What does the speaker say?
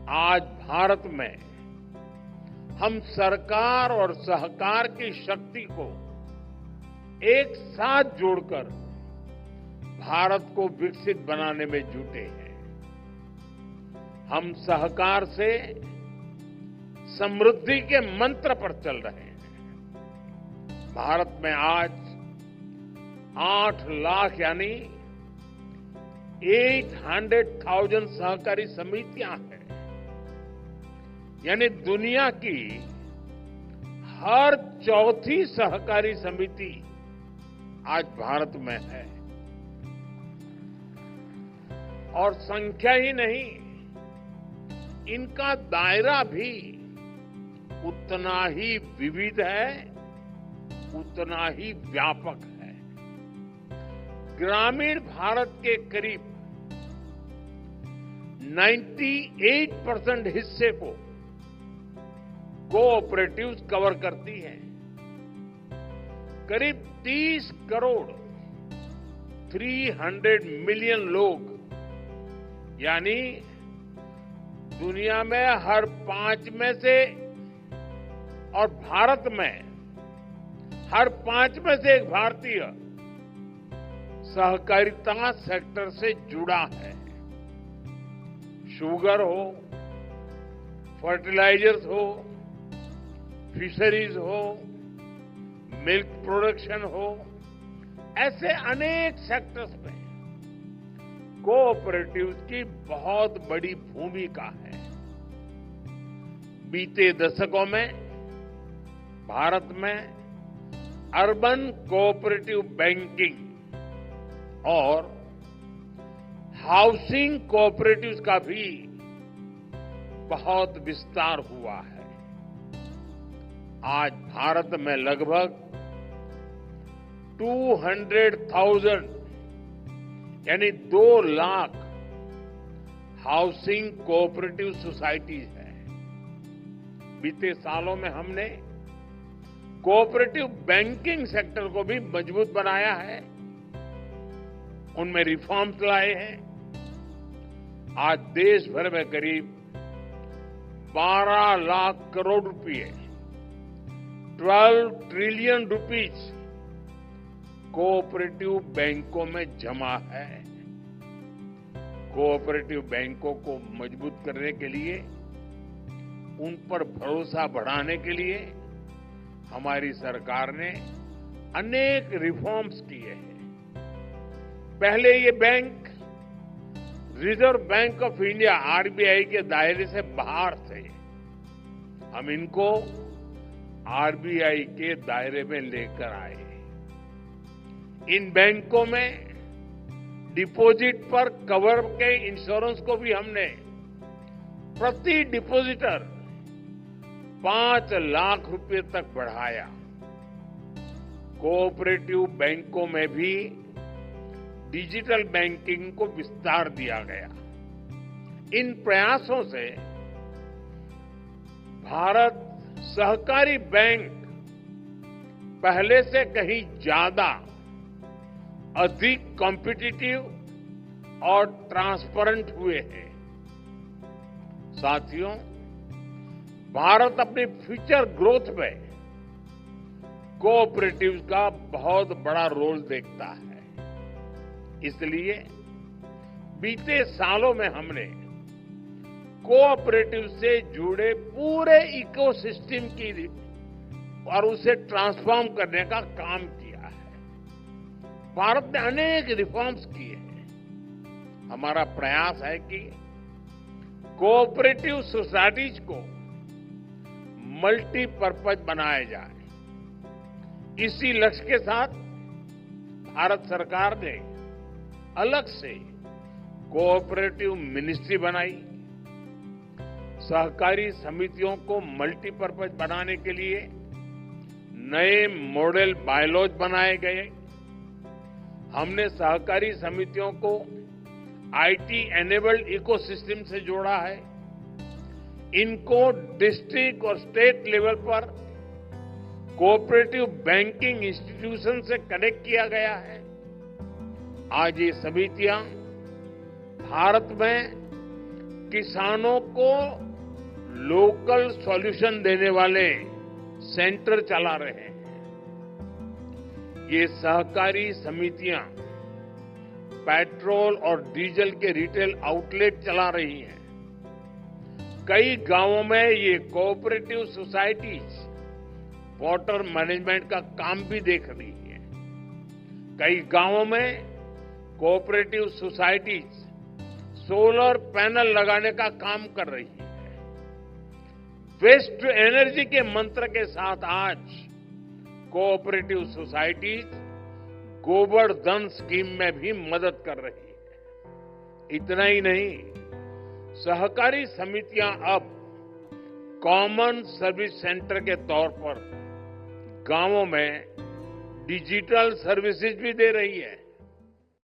आज भारत में हम सरकार और सहकार की शक्ति को एक साथ जोड़कर भारत को विकसित बनाने में जुटे हैं। हम सहकार से समृद्धि के मंत्र पर चल रहे हैं। भारत में आज 8 लाख यानी 800,000 सहकारी समितियां हैं। यानी दुनिया की हर चौथी सहकारी समिति आज भारत में है। और संख्या ही नहीं, इनका दायरा भी उतना ही विविध है, उतना ही व्यापक है। ग्रामीण भारत के करीब 98% हिस्से को कोऑपरेटिव्स कवर करती हैं। करीब 30 करोड़ 300 मिलियन लोग यानी दुनिया में हर 5 में से और भारत में हर 5 में से एक भारतीय सहकारिता सेक्टर से जुड़ा है। शुगर हो, फर्टिलाइजर्स हो, फिशरीज हो, मिल्क प्रोडक्शन हो, ऐसे अनेक सेक्टर्स में कोऑपरेटिव्स की बहुत बड़ी भूमिका है। बीते दशकों में भारत में अर्बन कोऑपरेटिव बैंकिंग और हाउसिंग कोऑपरेटिव्स का भी बहुत विस्तार हुआ है। आज भारत में लगभग 200,000 यानी 2 लाख हाउसिंग कोऑपरेटिव सोसाइटीज है। बीते सालों में हमने कोऑपरेटिव बैंकिंग सेक्टर को भी मजबूत बनाया है, उनमें रिफॉर्म्स लाए हैं। आज देश भर में करीब 12 लाख करोड़ रुपए 12 ट्रिलियन रुपीज कोऑपरेटिव बैंकों में जमा है। कोऑपरेटिव बैंकों को मजबूत करने के लिए, उन पर भरोसा बढ़ाने के लिए हमारी सरकार ने अनेक रिफॉर्म्स किए हैं। पहले ये bank reserve bank of India RBI के दायरे से बाहर थे। हम इनको आरबीआई के दायरे में लेकर आए। इन बैंकों में डिपॉजिट पर कवर के इंश्योरेंस को भी हमने प्रति डिपॉजिटर 5 लाख रुपए तक बढ़ाया। कोऑपरेटिव बैंकों में भी डिजिटल बैंकिंग को विस्तार दिया गया। इन प्रयासों से भारत सहकारी बैंक पहले से कहीं ज्यादा अधिक कॉम्पिटिटिव और ट्रांसपेरेंट हुए हैं। साथियों, भारत अपनी फ्यूचर ग्रोथ में कोऑपरेटिव्स का बहुत बड़ा रोल देखता है। इसलिए बीते सालों में हमने कोऑपरेटिव से जुड़े पूरे इकोसिस्टम की और उसे ट्रांसफॉर्म करने का काम किया है। भारत ने अनेक रिफॉर्म्स किए हैं। हमारा प्रयास है कि कोऑपरेटिव सोसाइटीज को मल्टीपर्पज बनाया जाए। इसी लक्ष्य के साथ भारत सरकार ने अलग से कोऑपरेटिव मिनिस्ट्री बनाई। सहकारी समितियों को मल्टीपर्पज बनाने के लिए नए मॉडल बायलॉज बनाए गए। हमने सहकारी समितियों को आईटी एनेबल्ड इकोसिस्टम से जोड़ा है। इनको डिस्ट्रिक्ट और स्टेट लेवल पर कोऑपरेटिव बैंकिंग इंस्टीट्यूशन से कनेक्ट किया गया है। आज ये समितियां भारत में किसानों को लोकल सॉल्यूशन देने वाले सेंटर चला रहे हैं। ये सहकारी समितियां पेट्रोल और डीजल के रिटेल आउटलेट चला रही हैं। कई गांवों में ये कोऑपरेटिव सोसाइटीज वाटर मैनेजमेंट का काम भी देख रही है। कई गांवों में कोऑपरेटिव सोसाइटीज सोलर पैनल लगाने का काम कर रही है। वेस्ट टू एनर्जी के मंत्र के साथ आज कोऑपरेटिव सोसाइटीज गोबर धन स्कीम में भी मदद कर रही है। इतना ही नहीं, सहकारी समितियां अब कॉमन सर्विस सेंटर के तौर पर गांवों में डिजिटल सर्विसेज भी दे रही है।